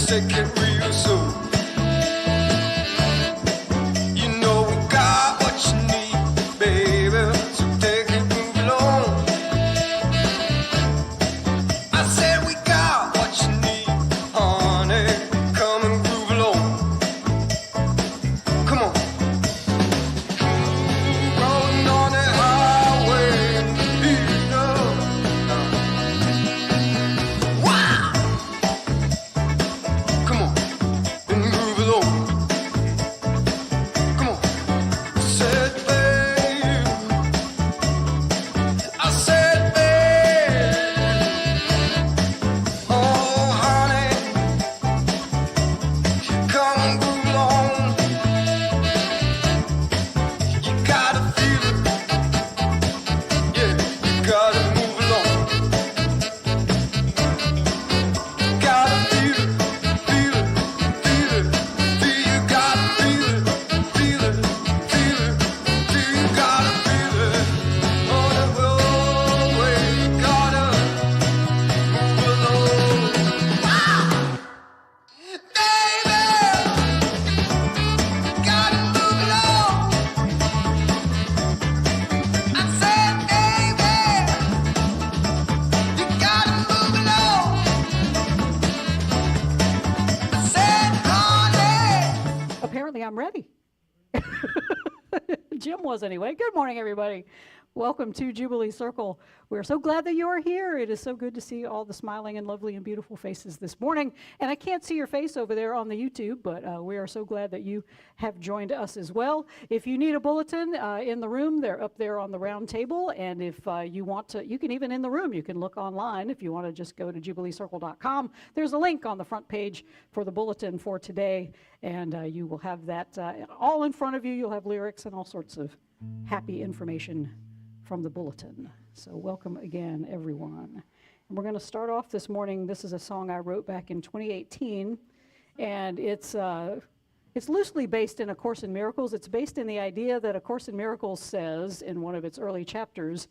let's take it real soon. You know we got what you need, baby, so take it, move along. I said we got what you need, honey, come and groove along. Come on. Rolling on the highway, beat up. Wow! Come on, and groove along. Come on. I said, babe. I said, babe. Oh, honey, come and groove along. You gotta feel it. Yeah, you gotta move along. Gotta feel it, feel it, feel it, feel. You gotta feel it, feel it, feel it, feel. You gotta feel it. On the roadway, you gotta move along. Wow! Baby, gotta move along. I said, baby, you gotta move along. I said, honey. Apparently I'm ready. Jim was anyway. Good morning, everybody. Welcome to Jubilee Circle. We're so glad that you are here. It is so good to see all the smiling and lovely and beautiful faces this morning. And I can't see your face over there on the YouTube, but we are so glad that you have joined us as well. If you need a bulletin in the room, they're up there on the round table. And if you want to, you can even in the room, you can look online. If you want to just go to jubileecircle.com, there's a link on the front page for the bulletin for today. And you will have that all in front of you. You'll have lyrics and all sorts of happy information from the bulletin. So welcome again, everyone. And we're going to start off this morning. This is a song I wrote back in 2018, and it's loosely based in A Course in Miracles. It's based in the idea that A Course in Miracles says in one of its early chapters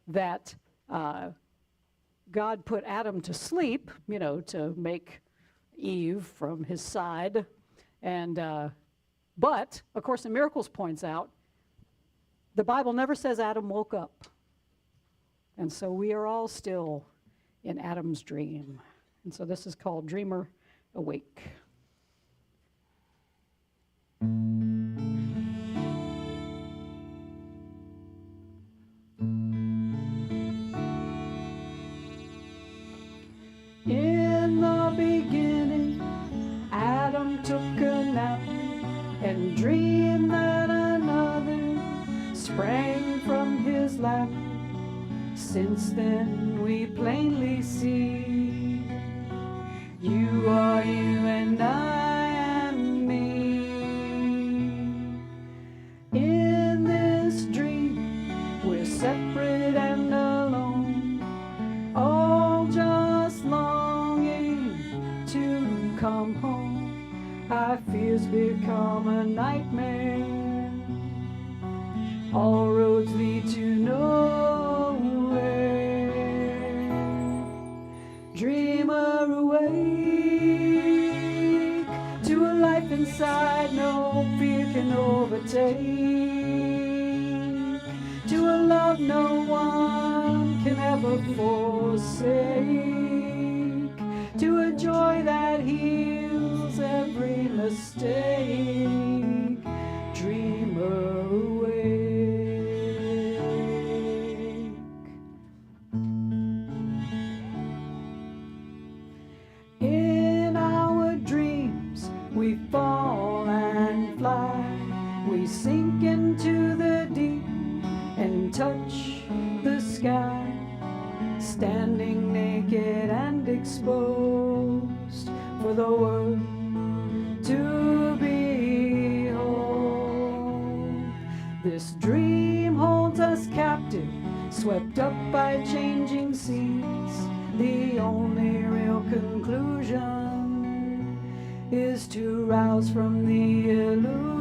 that God put Adam to sleep, you know, to make Eve from his side. And but A Course in Miracles points out the Bible never says Adam woke up. And so we are all still in Adam's dream. And so this is called Dreamer Awake. In the beginning, Adam took a nap and dreamed that another sprang from his lap. Since then we plainly see you are you and I am me. In this dream we're separate and alone, all just longing to come home. Our fears become a nightmare. All roads lead to nowhere. Dreamer awake to a life inside no fear can overtake, to a love no one can ever forsake, to a joy that heals every mistake. Dreamer awake. In our dreams we fall and fly, we sink into the deep and touch the sky, standing naked and exposed for the world to behold. This dream holds us captive, swept up by changing seas. The only real conclusion is to rouse from the illusion.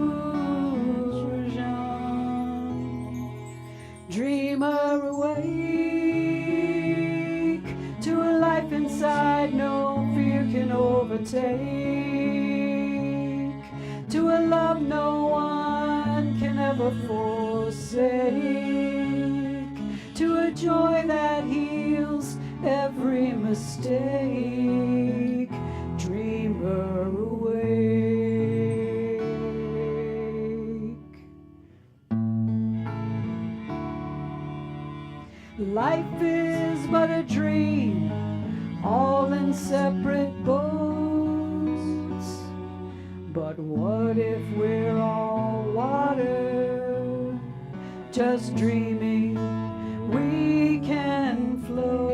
Dreamer awake to a life inside no fear can overtake, take, to a love no one can ever forsake, to a joy that heals every mistake. Dreamer awake. Life is but a dream, all in separate boats. But what if we're all water, just dreaming we can float?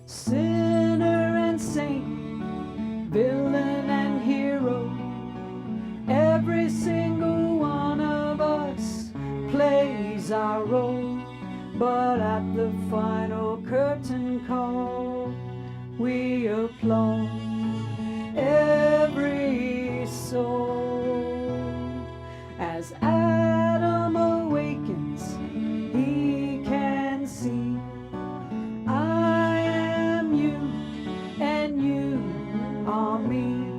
Sinner and saint, villain and hero, every single one of us plays our role. But at the final curtain call, we applaud every soul. As Adam awakens, he can see I am you and you are me.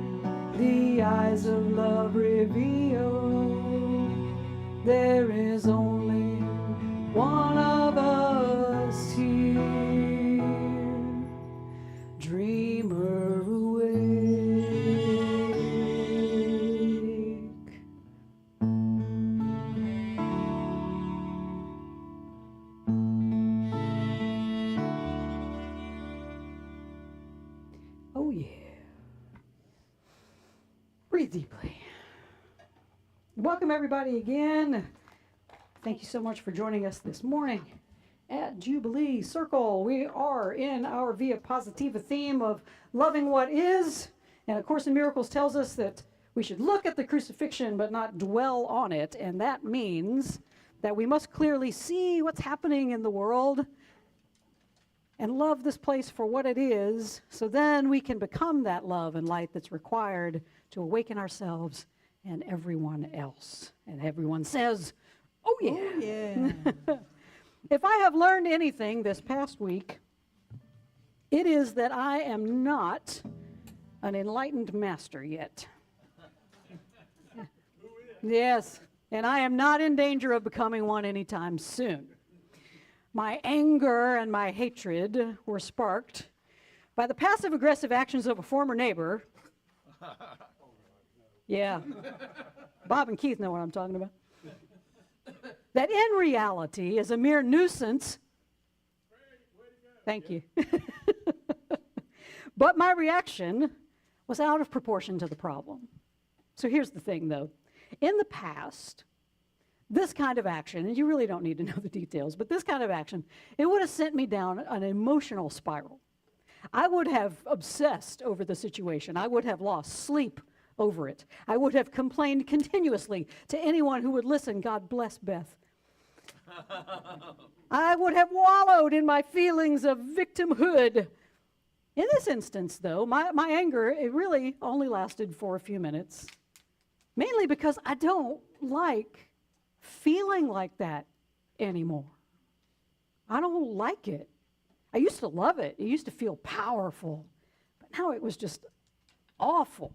The eyes of love reveal there is only one of us here. Dreamer awake. Oh yeah. Breathe deeply. Welcome everybody again. Thank you so much for joining us this morning at Jubilee Circle. We are in our VIA Positiva theme of loving what is. And A Course in Miracles tells us that we should look at the crucifixion but not dwell on it. And that means that we must clearly see what's happening in the world and love this place for what it is, so then we can become that love and light that's required to awaken ourselves and everyone else. And everyone says, oh yeah. Oh, yeah. If I have learned anything this past week, it is that I am not an enlightened master yet. Yes, and I am not in danger of becoming one anytime soon. My anger and my hatred were sparked by the passive-aggressive actions of a former neighbor. Yeah, Bob and Keith know what I'm talking about. That in reality is a mere nuisance. Thank you. But my reaction was out of proportion to the problem. So here's the thing, though. In the past, this kind of action, and you really don't need to know the details, but this kind of action, it would have sent me down an emotional spiral. I would have obsessed over the situation. I would have lost sleep over it. I would have complained continuously to anyone who would listen. God bless Beth. I would have wallowed in my feelings of victimhood. In this instance, though, my anger, it really only lasted for a few minutes, mainly because I don't like feeling like that anymore. I don't like it. I used to love it. It used to feel powerful, but now it was just awful.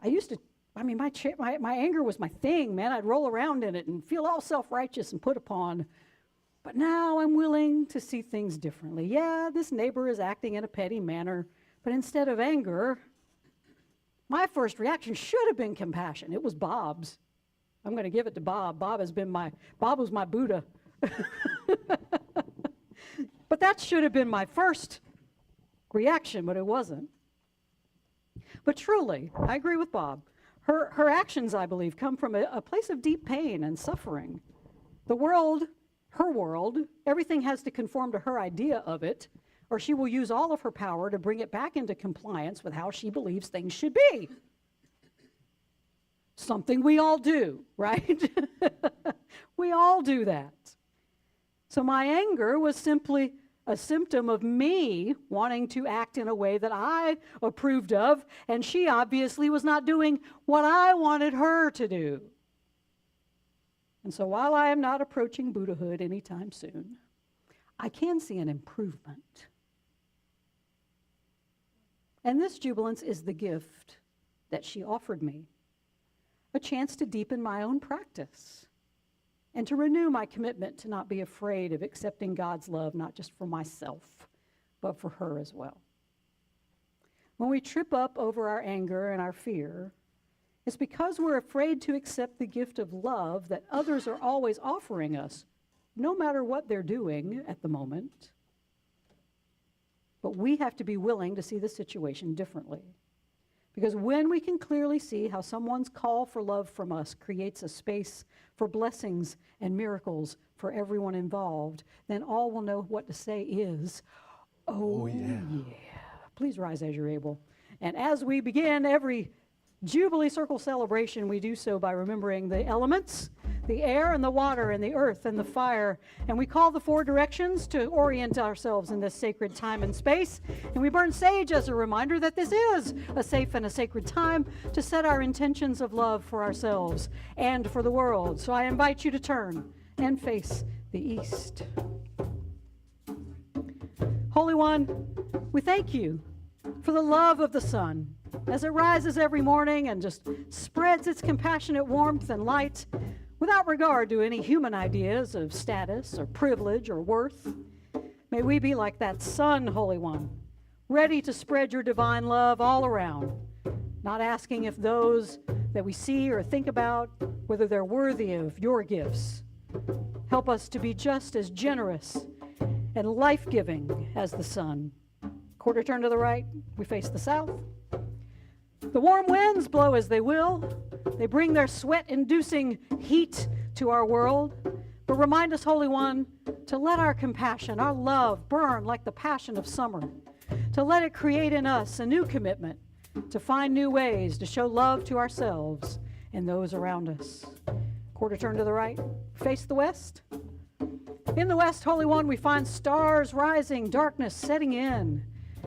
My anger was my thing, man. I'd roll around in it and feel all self-righteous and put upon. But now I'm willing to see things differently. Yeah, this neighbor is acting in a petty manner, but instead of anger, my first reaction should have been compassion. It was Bob's. I'm going to give it to Bob. Bob was my Buddha. But that should have been my first reaction, but it wasn't. But truly, I agree with Bob. Her actions, I believe, come from a place of deep pain and suffering. The world, her world, everything has to conform to her idea of it, or she will use all of her power to bring it back into compliance with how she believes things should be. something we all do, right? We all do that. So my anger was simply a symptom of me wanting to act in a way that I approved of, and she obviously was not doing what I wanted her to do. And so while I am not approaching Buddhahood anytime soon, I can see an improvement. And this jubilance is the gift that she offered me, a chance to deepen my own practice and to renew my commitment to not be afraid of accepting God's love, not just for myself, but for her as well. When we trip up over our anger and our fear, it's because we're afraid to accept the gift of love that others are always offering us, no matter what they're doing at the moment. But we have to be willing to see the situation differently. Because when we can clearly see how someone's call for love from us creates a space for blessings and miracles for everyone involved, then all we'll know what to say is, oh yeah. Please rise as you're able. And as we begin every Jubilee Circle celebration, we do so by remembering the elements, the air and the water and the earth and the fire. And we call the four directions to orient ourselves in this sacred time and space. And we burn sage as a reminder that this is a safe and a sacred time to set our intentions of love for ourselves and for the world. So I invite you to turn and face the east. Holy One, we thank you for the love of the sun as it rises every morning and just spreads its compassionate warmth and light without regard to any human ideas of status or privilege or worth. May we be like that sun, Holy One, ready to spread your divine love all around, not asking if those that we see or think about, whether they're worthy of your gifts. Help us to be just as generous and life-giving as the sun. Quarter turn to the right, we face the south. The warm winds blow as they will. They bring their sweat-inducing heat to our world. But remind us, Holy One, to let our compassion, our love, burn like the passion of summer. To let it create in us a new commitment to find new ways to show love to ourselves and those around us. Quarter turn to the right, face the west. In the west, Holy One, we find stars rising, darkness setting in.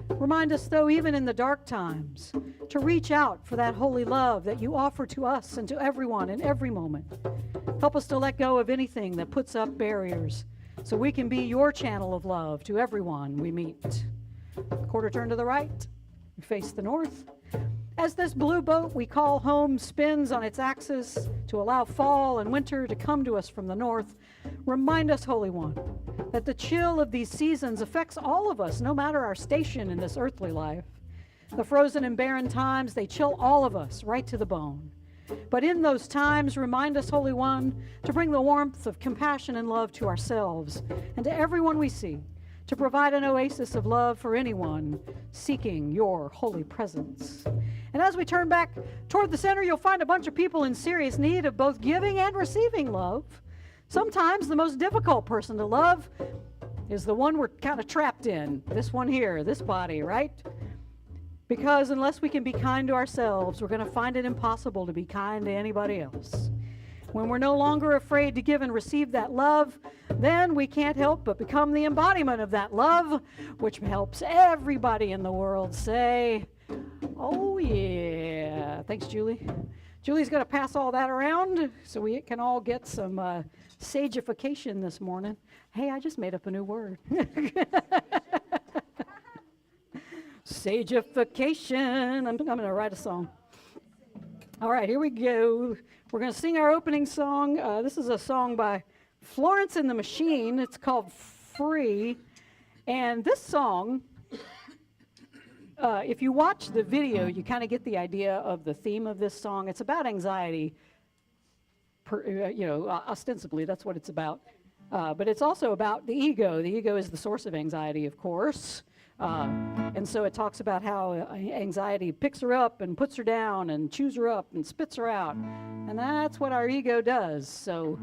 Remind us, though, even in the dark times, to reach out for that holy love that you offer to us and to everyone in every moment. Help us to let go of anything that puts up barriers so we can be your channel of love to everyone we meet. Quarter turn to the right, we face the north. As this blue boat we call home spins on its axis to allow fall and winter to come to us from the north, remind us, Holy One, that the chill of these seasons affects all of us, no matter our station in this earthly life. The frozen and barren times, they chill all of us right to the bone. But in those times, remind us, Holy One, to bring the warmth of compassion and love to ourselves and to everyone we see, to provide an oasis of love for anyone seeking your holy presence. And as we turn back toward the center, you'll find a bunch of people in serious need of both giving and receiving love. Sometimes the most difficult person to love is the one we're kind of trapped in, this one here, this body, right? Because unless we can be kind to ourselves, we're going to find it impossible to be kind to anybody else. When we're no longer afraid to give and receive that love, then we can't help but become the embodiment of that love, which helps everybody in the world say, oh yeah. Thanks, Julie. Julie's going to pass all that around so we can all get some sageification this morning. Hey, I just made up a new word. Sageification. I'm going to write a song. All right, here we go. We're going to sing our opening song. This is a song by Florence and the Machine. It's called Free. And this song, if you watch the video, you kind of get the idea of the theme of this song. It's about anxiety. Ostensibly, that's what it's about. But it's also about the ego. The ego is the source of anxiety, of course. And so it talks about how anxiety picks her up and puts her down and chews her up and spits her out. And that's what our ego does. So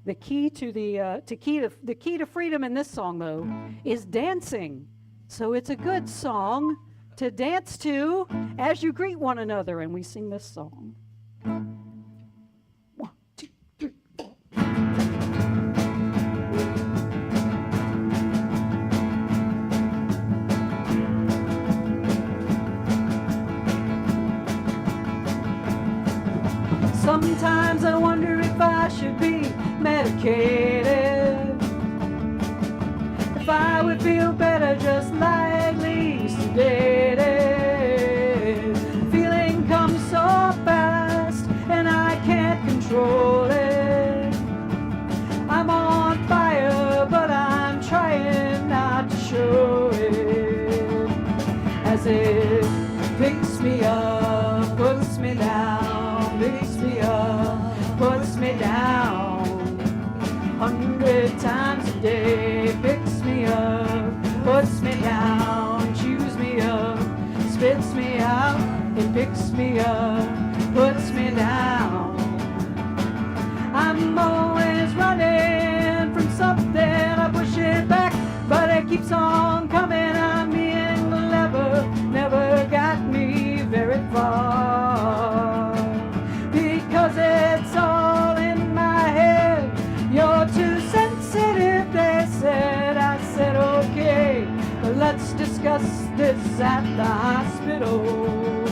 the key to freedom in this song, though, is dancing. So it's a good song to dance to as you greet one another. And we sing this song. 1, 2, 3, 4. Sometimes I wonder if I should be medicated, if I would feel better just lightly sedated. Feeling comes so fast and I can't control it. I'm on fire but I'm trying not to show it. As it picks me up, puts me down, picks me up, puts me down. 100 times a day, picks me up, puts me down, chews me up, spits me out. It picks me up, puts me down. I'm always running from something, I push it back, but it keeps on coming. I'm being clever, never got me very far, because it's all in my head. You're too sensitive, they said. I said, okay, let's discuss this at the hospital.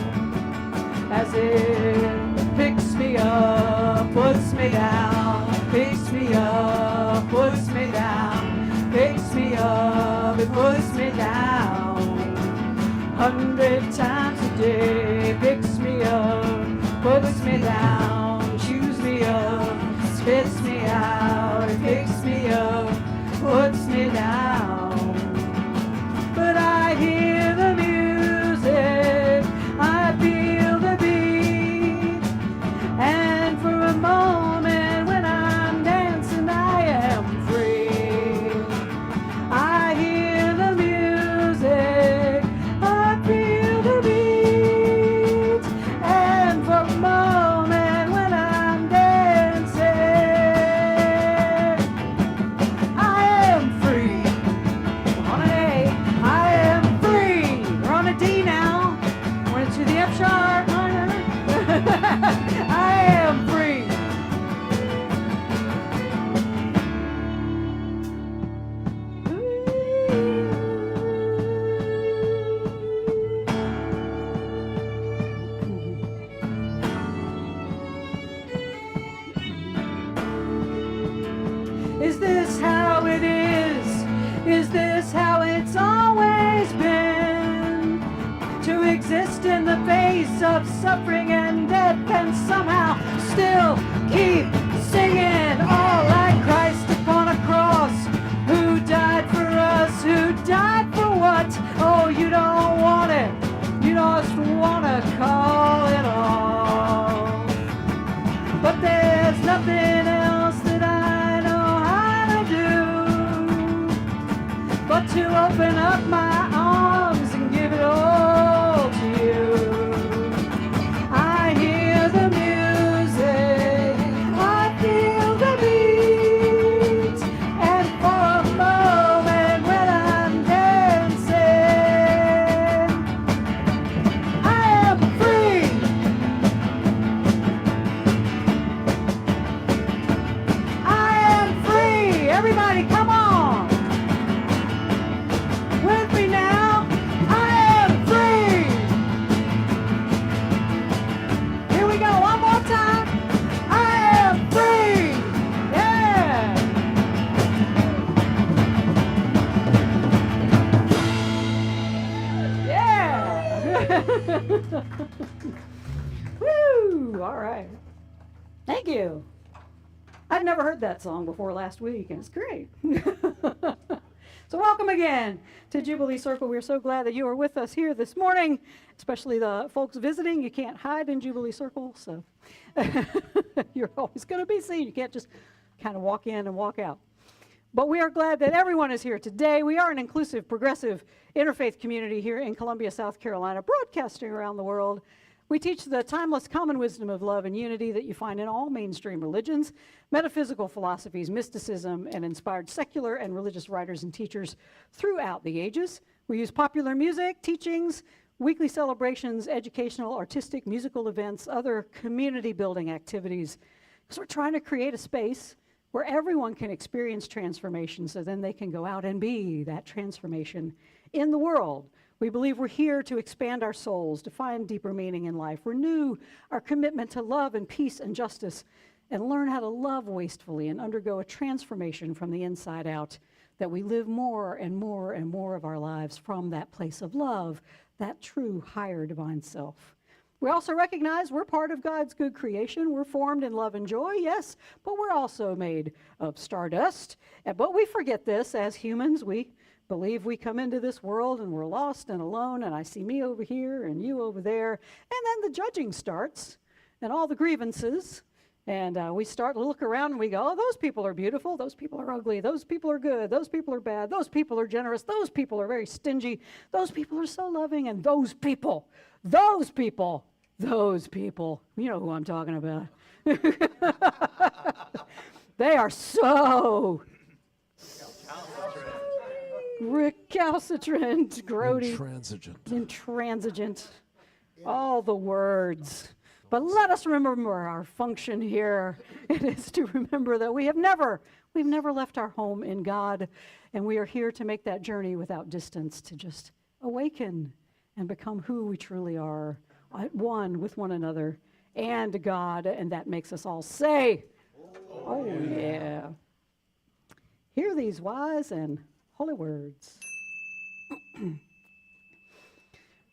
As it picks me up, puts me down, picks me up, puts me down, picks me up, it puts me down. 100 times a day, picks me up, puts me down, chews me up, spits me out, it picks me up, puts me down. But I hear the music, I feel the beat, and for a moment when I'm dancing I am free. I hear the music, I feel the beat, and for a moment when I'm dancing I am free. On an A, I am free. We're on a D now. Went to the F sharp minor. I am free. Is this how it is? Is this how it's always been? To exist in the face of suffering and death and somehow still keep singing, all like Christ upon a cross, who died for us, who died for what? Oh, you don't want it, you just want to call it off. But there's nothing else that I know how to do but to open up my arms and give it all to you. I hear the music, I feel the beat, and for a moment when I'm dancing, I am free. I am free. Everybody, come on. With me now, I am free. Here we go, one more time. I am free. Yeah. Yeah. Woo, all right. Thank you. I'd never heard that song before last week, and it's great. So welcome again to Jubilee Circle. We're so glad that you are with us here this morning, especially the folks visiting. You can't hide in Jubilee Circle, so you're always going to be seen. You can't just kind of walk in and walk out. But we are glad that everyone is here today. We are an inclusive, progressive, interfaith community here in Columbia, South Carolina, broadcasting around the world. We teach the timeless common wisdom of love and unity that you find in all mainstream religions, metaphysical philosophies, mysticism, and inspired secular and religious writers and teachers throughout the ages. We use popular music, teachings, weekly celebrations, educational, artistic, musical events, other community building activities. Because we're trying to create a space where everyone can experience transformation so then they can go out and be that transformation in the world. We believe we're here to expand our souls, to find deeper meaning in life, renew our commitment to love and peace and justice, and learn how to love wastefully and undergo a transformation from the inside out, that we live more and more and more of our lives from that place of love, that true higher divine self. We also recognize we're part of God's good creation. We're formed in love and joy, yes, but we're also made of stardust. But we forget this as humans. We believe we come into this world and we're lost and alone, and I see me over here and you over there. And then the judging starts and all the grievances. And we start to look around and we go, oh, those people are beautiful, those people are ugly, those people are good, those people are bad, those people are generous, those people are very stingy, those people are so loving, and those people, you know who I'm talking about. They are so recalcitrant, grody, intransigent, all the words. But let us remember our function here. It is to remember that we've never left our home in God, and we are here to make that journey without distance, to just awaken and become who we truly are, at one with one another and God, and that makes us all say, oh yeah. Hear these wise and holy words.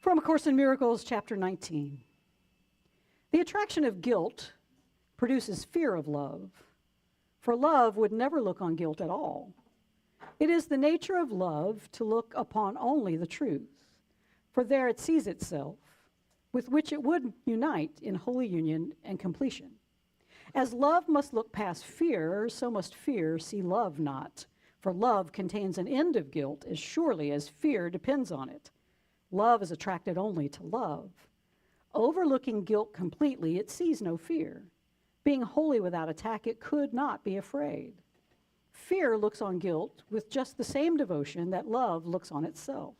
From A Course in Miracles, chapter 19. The attraction of guilt produces fear of love, for love would never look on guilt at all. It is the nature of love to look upon only the truth, for there it sees itself, with which it would unite in holy union and completion. As love must look past fear, so must fear see love not, for love contains an end of guilt as surely as fear depends on it. Love is attracted only to love. Overlooking guilt completely, it sees no fear. Being wholly without attack, it could not be afraid. Fear looks on guilt with just the same devotion that love looks on itself.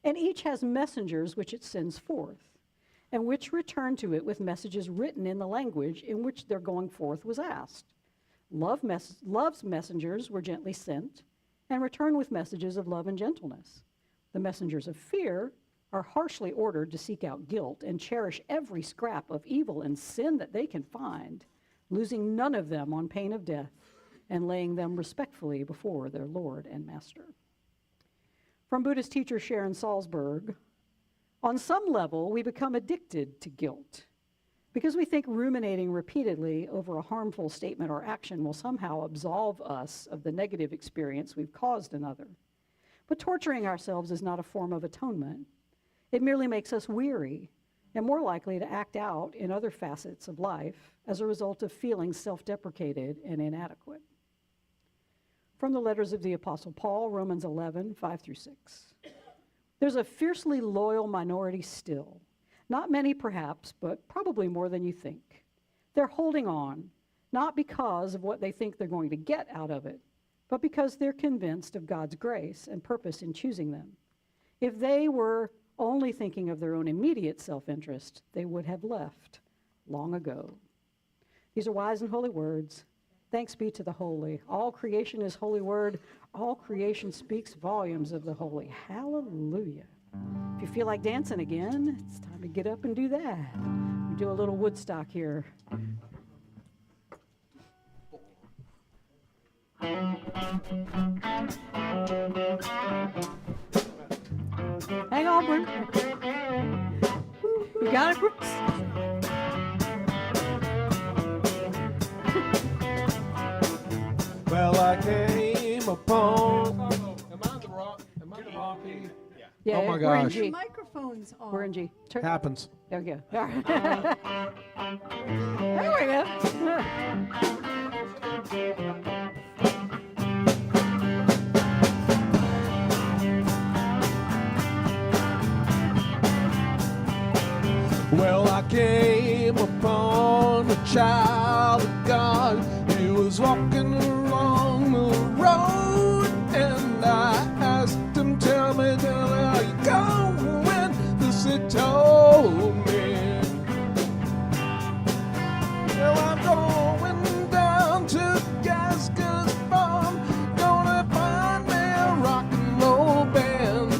And each has messengers which it sends forth, and which return to it with messages written in the language in which their going forth was asked. Love's messengers were gently sent, and return with messages of love and gentleness. The messengers of fear are harshly ordered to seek out guilt and cherish every scrap of evil and sin that they can find, losing none of them on pain of death, and laying them respectfully before their Lord and Master. From Buddhist teacher Sharon Salzberg, on some level, we become addicted to guilt because we think ruminating repeatedly over a harmful statement or action will somehow absolve us of the negative experience we've caused another. But torturing ourselves is not a form of atonement. It merely makes us weary and more likely to act out in other facets of life as a result of feeling self-deprecated and inadequate. From the letters of the Apostle Paul, Romans 11, 5-6. There's a fiercely loyal minority still. Not many perhaps, but probably more than you think. They're holding on, not because of what they think they're going to get out of it, but because they're convinced of God's grace and purpose in choosing them. If they were only thinking of their own immediate self-interest, they would have left long ago. These are wise and holy words. Thanks be to the holy. All creation is holy word. All creation speaks volumes of the holy. Hallelujah. If you feel like dancing again, it's time to get up and do that. We do a little Woodstock here. Hang on, Bruce. You got it, Bruce? Well, I came upon. Am I the wrong key? Yeah, Oh my we're in gosh. G. Microphone's on. We're in G. Happens. There we go. All right. There we go. Well, I came upon a child of God. He was walking along the road, and I asked him, tell me how you going? This told me. Well, I'm going down to Gasker's farm, gonna find me a rock and roll band,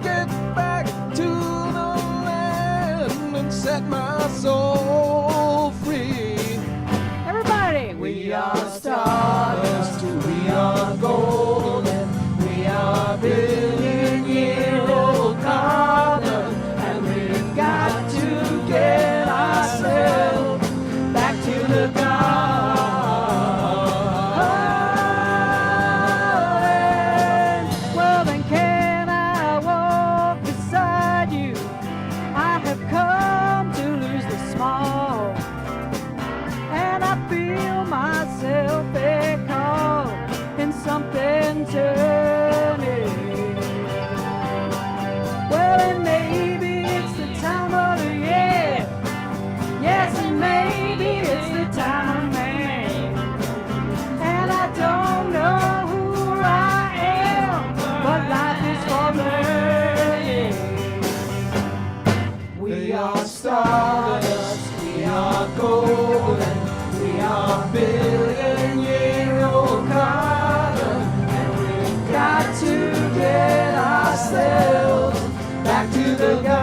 get back to the land and set my soul free. Everybody, We are stardust, we are golden, we are billion-year-old carbon, and we've got to get ourselves back to the garden. well then can I walk beside you? I have come to lose the small, and I feel myself a call in something turning. Well, and maybe it's the time of the year. Yes, and maybe it's the time of man. And I don't know who I am, but life is for learning. We are stardust, we are golden, we are billion-year-old carbon, and we've got to get ourselves back to the garden.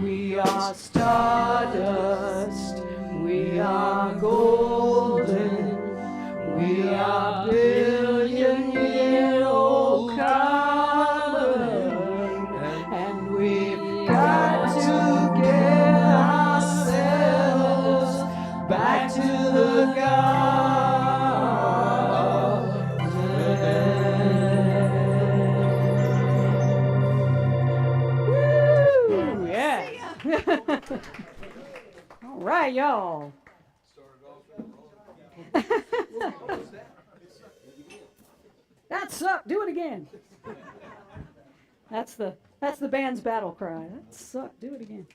We are stardust, we are golden, we are billion-year-old carbon, and we've got to get ourselves back to the garden. Woo, yeah. All right, y'all. That sucked. Do it again. That's the band's battle cry. That sucked. Do it again.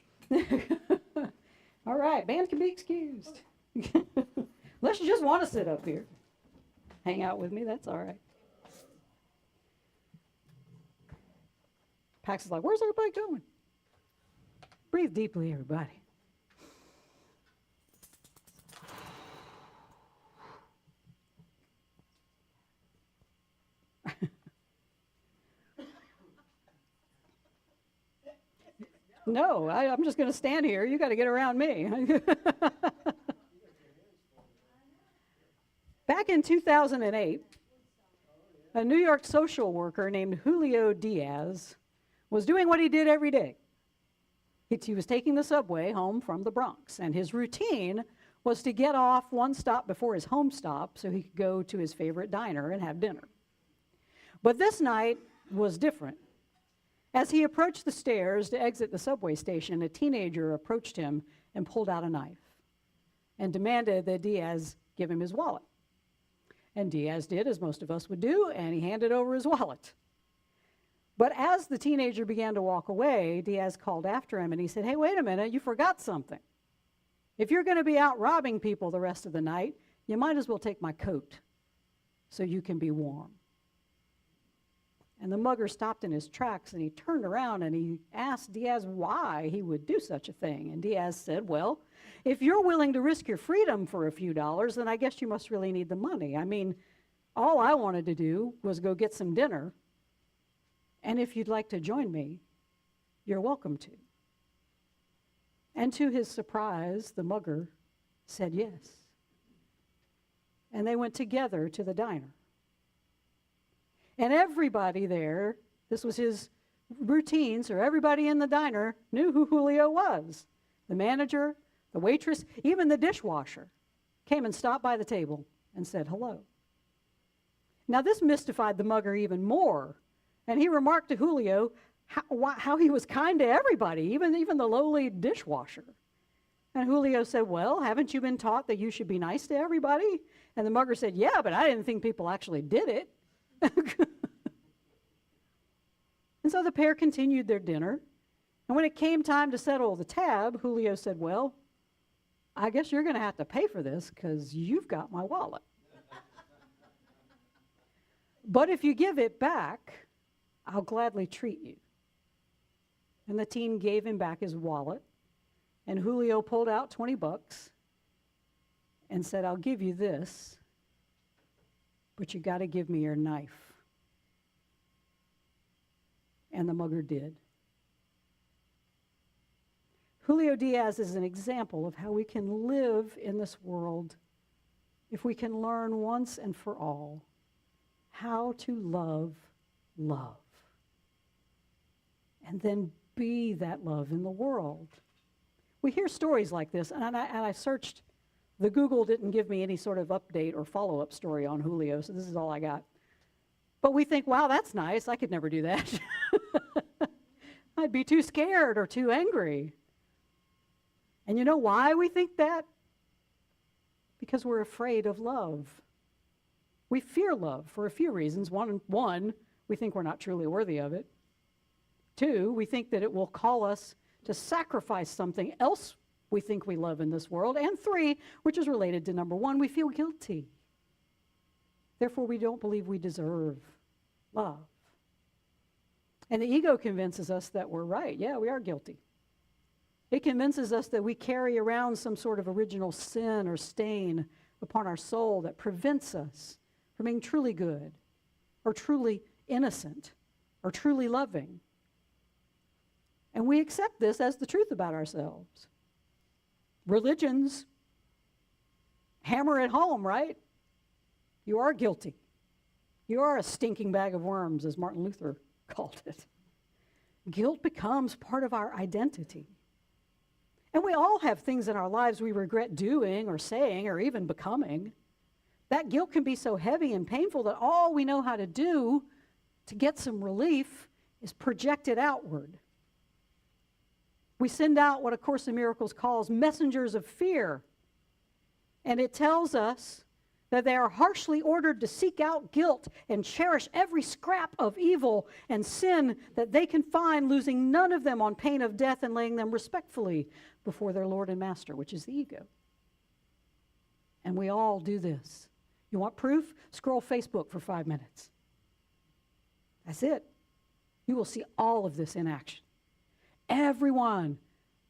All right, band can be excused. Unless you just want to sit up here, hang out with me. That's all right. Pax is like, where's everybody going? Breathe deeply, everybody. No, I'm just going to stand here. You got to get around me. Back in 2008, a New York social worker named Julio Diaz was doing what he did every day. He was taking the subway home from the Bronx, and his routine was to get off one stop before his home stop so he could go to his favorite diner and have dinner. But this night was different. As he approached the stairs to exit the subway station, a teenager approached him and pulled out a knife and demanded that Diaz give him his wallet. And Diaz did, as most of us would do, and he handed over his wallet. But as the teenager began to walk away, Diaz called after him and he said, "Hey, wait a minute, you forgot something. If you're going to be out robbing people the rest of the night, you might as well take my coat so you can be warm." And the mugger stopped in his tracks and he turned around and he asked Diaz why he would do such a thing. And Diaz said, "Well, if you're willing to risk your freedom for a few dollars, then I guess you must really need the money. I mean, all I wanted to do was go get some dinner. And if you'd like to join me, you're welcome to." And to his surprise, the mugger said yes. And they went together to the diner. And everybody there, this was his routine, so everybody in the diner knew who Julio was. The manager, the waitress, even the dishwasher came and stopped by the table and said hello. Now this mystified the mugger even more, and he remarked to Julio how he was kind to everybody, even the lowly dishwasher. And Julio said, well, haven't you been taught that you should be nice to everybody? And the mugger said, yeah, but I didn't think people actually did it. And so the pair continued their dinner. And when it came time to settle the tab, Julio said, well, I guess you're going to have to pay for this because you've got my wallet. But if you give it back, I'll gladly treat you. And the teen gave him back his wallet. And Julio pulled out 20 bucks and said, I'll give you this, but you got to give me your knife. And the mugger did. Julio Diaz is an example of how we can live in this world if we can learn once and for all how to love love. And then be that love in the world. We hear stories like this, and I searched. The Google didn't give me any sort of update or follow-up story on Julio, so this is all I got. But we think, wow, that's nice. I could never do that. I'd be too scared or too angry. And you know why we think that? Because we're afraid of love. We fear love for a few reasons. One, we think we're not truly worthy of it. Two, we think that it will call us to sacrifice something else we think we love in this world. And three, which is related to number one, we feel guilty. Therefore, we don't believe we deserve love. And the ego convinces us that we're right. Yeah, we are guilty. It convinces us that we carry around some sort of original sin or stain upon our soul that prevents us from being truly good or truly innocent or truly loving. And we accept this as the truth about ourselves. Religions hammer it home, right? You are guilty. You are a stinking bag of worms, as Martin Luther called it. Guilt becomes part of our identity. And we all have things in our lives we regret doing or saying or even becoming. That guilt can be so heavy and painful that all we know how to do to get some relief is project it outward. We send out what A Course in Miracles calls messengers of fear. And it tells us that they are harshly ordered to seek out guilt and cherish every scrap of evil and sin that they can find, losing none of them on pain of death and laying them respectfully before their Lord and Master, which is the ego. And we all do this. You want proof? Scroll Facebook for 5 minutes. That's it. You will see all of this in action. Everyone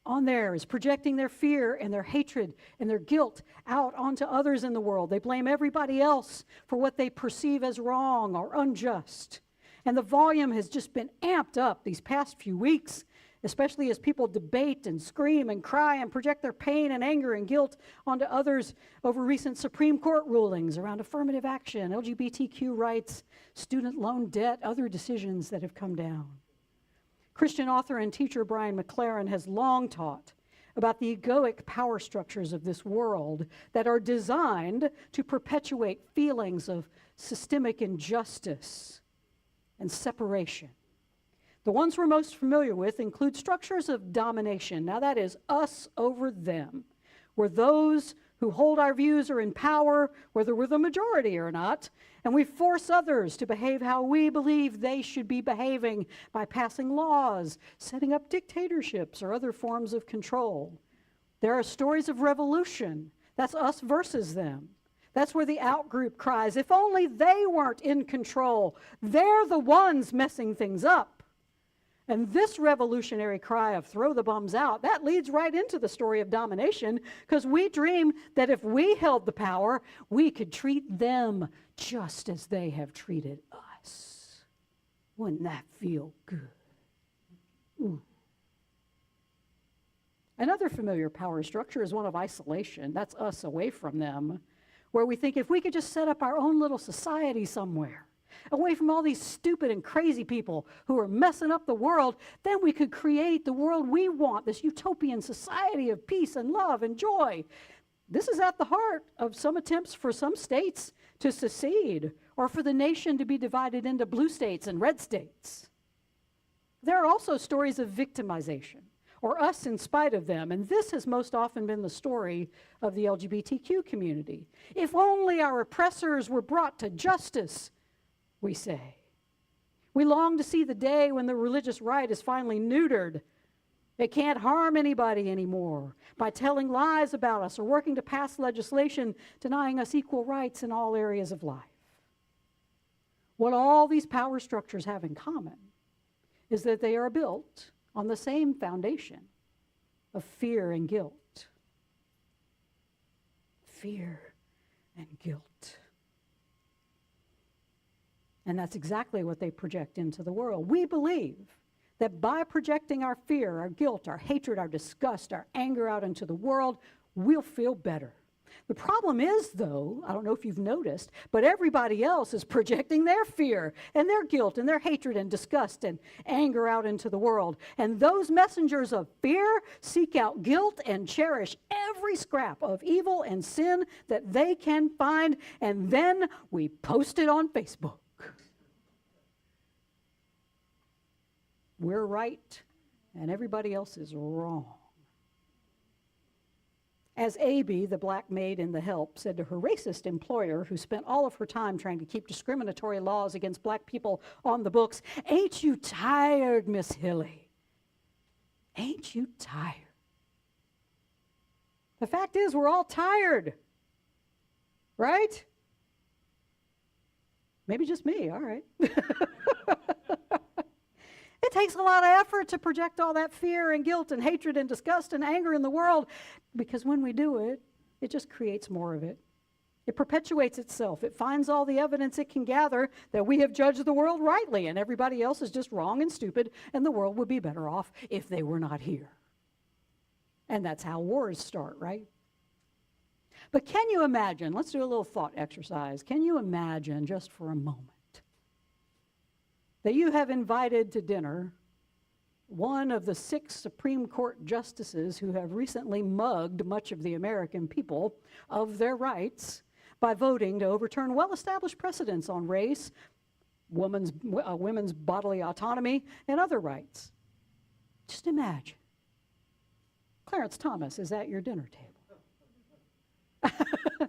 on there is projecting their fear and their hatred and their guilt out onto others in the world. They blame everybody else for what they perceive as wrong or unjust. And the volume has just been amped up these past few weeks, especially as people debate and scream and cry and project their pain and anger and guilt onto others over recent Supreme Court rulings around affirmative action, LGBTQ rights, student loan debt, other decisions that have come down. Christian author and teacher Brian McLaren has long taught about the egoic power structures of this world that are designed to perpetuate feelings of systemic injustice and separation. The ones we're most familiar with include structures of domination. Now that is us over them, where those who hold our views are in power, whether we're the majority or not, and we force others to behave how we believe they should be behaving by passing laws, setting up dictatorships, or other forms of control. There are stories of revolution. That's us versus them. That's where the out-group cries, if only they weren't in control. They're the ones messing things up. And this revolutionary cry of throw the bums out, that leads right into the story of domination, because we dream that if we held the power, we could treat them just as they have treated us. Wouldn't that feel good? Ooh. Another familiar power structure is one of isolation. That's us away from them, where we think if we could just set up our own little society somewhere, away from all these stupid and crazy people who are messing up the world, then we could create the world we want, this utopian society of peace and love and joy. This is at the heart of some attempts for some states to secede, or for the nation to be divided into blue states and red states. There are also stories of victimization, or us in spite of them. And this has most often been the story of the LGBTQ community. If only our oppressors were brought to justice, we say. We long to see the day when the religious right is finally neutered. It can't harm anybody anymore by telling lies about us or working to pass legislation denying us equal rights in all areas of life. What all these power structures have in common is that they are built on the same foundation of fear and guilt. Fear and guilt. And that's exactly what they project into the world. We believe that by projecting our fear, our guilt, our hatred, our disgust, our anger out into the world, we'll feel better. The problem is, though, I don't know if you've noticed, but everybody else is projecting their fear and their guilt and their hatred and disgust and anger out into the world. And those messengers of fear seek out guilt and cherish every scrap of evil and sin that they can find, and then we post it on Facebook. We're right, and everybody else is wrong. As Abby, the black maid in The Help, said to her racist employer, who spent all of her time trying to keep discriminatory laws against black people on the books, "Ain't you tired, Miss Hilly? Ain't you tired?" The fact is, we're all tired, right? Maybe just me, all right. It takes a lot of effort to project all that fear and guilt and hatred and disgust and anger in the world, because when we do it, it just creates more of it. It perpetuates itself. It finds all the evidence it can gather that we have judged the world rightly and everybody else is just wrong and stupid, and the world would be better off if they were not here. And that's how wars start, right? But can you imagine, let's do a little thought exercise. Can you imagine just for a moment that you have invited to dinner one of the 6 Supreme Court justices who have recently mugged much of the American people of their rights by voting to overturn well-established precedents on race, women's bodily autonomy, and other rights? Just imagine. Clarence Thomas is at your dinner table.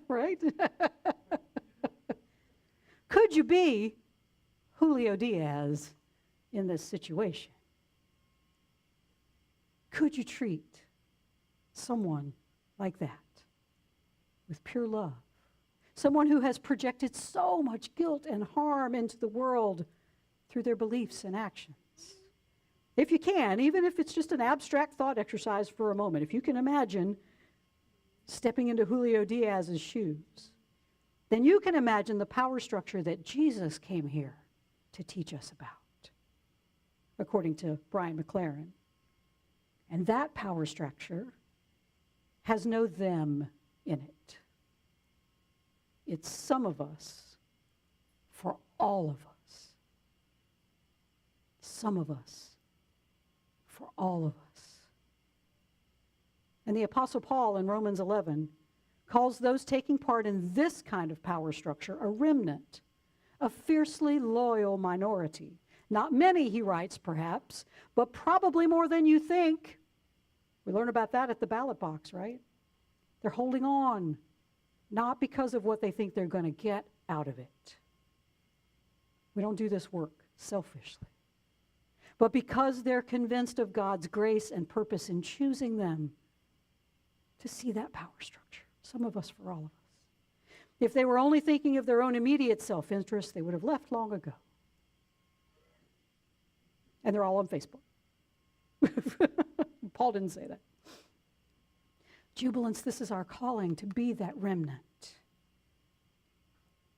Right? Could you be Julio Diaz in this situation? Could you treat someone like that with pure love? Someone who has projected so much guilt and harm into the world through their beliefs and actions. If you can, even if it's just an abstract thought exercise for a moment, if you can imagine stepping into Julio Diaz's shoes, then you can imagine the power structure that Jesus came here to teach us about, according to Brian McLaren. And that power structure has no them in it. It's some of us for all of us. Some of us for all of us. And the Apostle Paul in Romans 11 calls those taking part in this kind of power structure a remnant, a fiercely loyal minority. Not many, he writes, perhaps, but probably more than you think. We learn about that at the ballot box, right? They're holding on, not because of what they think they're going to get out of it. We don't do this work selfishly, but because they're convinced of God's grace and purpose in choosing them to see that power structure. Some of us for all of us. If they were only thinking of their own immediate self-interest, they would have left long ago. And they're all on Facebook. Paul didn't say that. Jubilants, this is our calling, to be that remnant.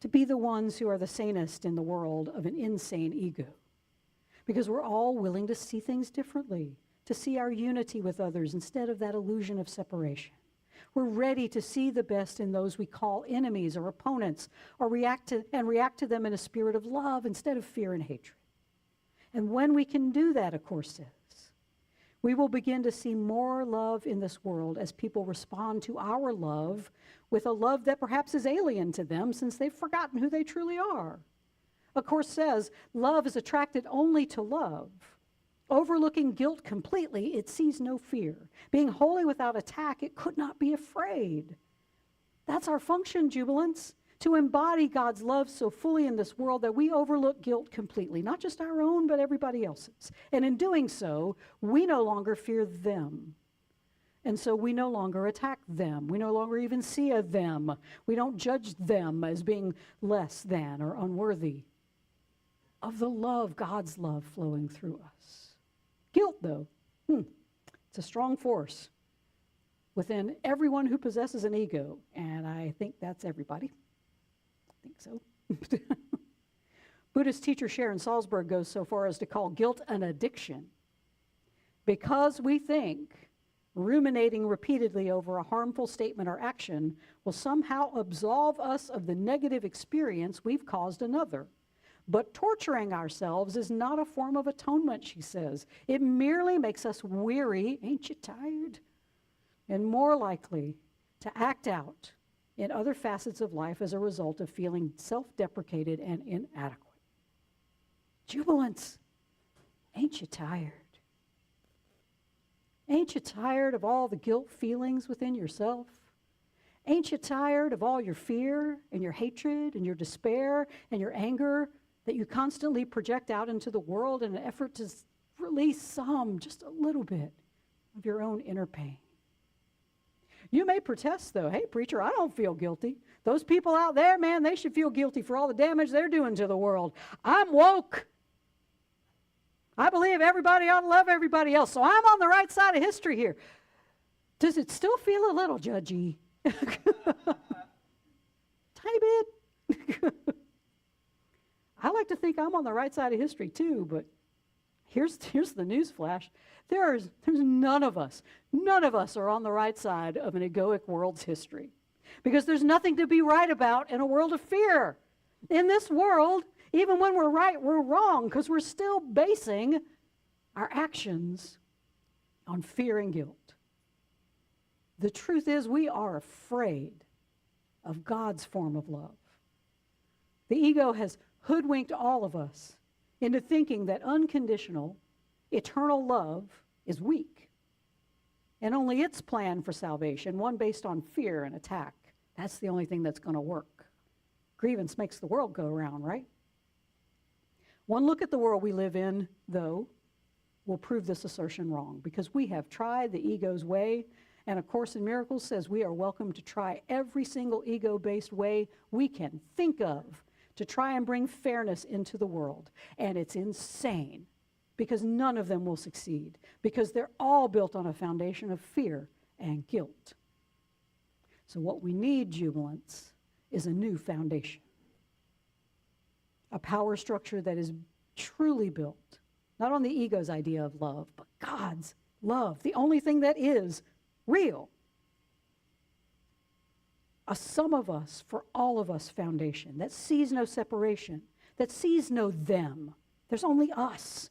To be the ones who are the sanest in the world of an insane ego. Because we're all willing to see things differently, to see our unity with others instead of that illusion of separation. We're ready to see the best in those we call enemies or opponents, or react to them in a spirit of love instead of fear and hatred. And when we can do that, a course says, we will begin to see more love in this world as people respond to our love with a love that perhaps is alien to them since they've forgotten who they truly are. A course says love is attracted only to love, Overlooking guilt completely, it sees no fear. Being wholly without attack, it could not be afraid. That's our function, Jubilants, to embody God's love so fully in this world that we overlook guilt completely, not just our own, but everybody else's. And in doing so, we no longer fear them. And so we no longer attack them. We no longer even see a them. We don't judge them as being less than or unworthy of the love, God's love flowing through us. Guilt, though, it's a strong force within everyone who possesses an ego, and I think that's everybody. I think so. Buddhist teacher Sharon Salzberg goes so far as to call guilt an addiction because we think ruminating repeatedly over a harmful statement or action will somehow absolve us of the negative experience we've caused another. But torturing ourselves is not a form of atonement, she says. It merely makes us weary, ain't you tired? And more likely to act out in other facets of life as a result of feeling self-deprecated and inadequate. Jubilants, ain't you tired? Ain't you tired of all the guilt feelings within yourself? Ain't you tired of all your fear and your hatred and your despair and your anger that you constantly project out into the world in an effort to release just a little bit of your own inner pain? You may protest, though. Hey, preacher, I don't feel guilty. Those people out there, man, they should feel guilty for all the damage they're doing to the world. I'm woke. I believe everybody ought to love everybody else, so I'm on the right side of history here. Does it still feel a little judgy? Tiny bit. I like to think I'm on the right side of history too, but here's the news flash. There's none of us are on the right side of an egoic world's history, because there's nothing to be right about in a world of fear. In this world, even when we're right, we're wrong, because we're still basing our actions on fear and guilt. The truth is, we are afraid of God's form of love. The ego has hoodwinked all of us into thinking that unconditional, eternal love is weak, and only its plan for salvation, one based on fear and attack, that's the only thing that's going to work. Grievance makes the world go round, right? One look at the world we live in, though, will prove this assertion wrong, because we have tried the ego's way, and A Course in Miracles says we are welcome to try every single ego-based way we can think of to try and bring fairness into the world. And it's insane, because none of them will succeed, because they're all built on a foundation of fear and guilt. So what we need, Jubilants, is a new foundation. A power structure that is truly built, not on the ego's idea of love, but God's love, the only thing that is real. A sum of us for all of us foundation that sees no separation, that sees no them. There's only us.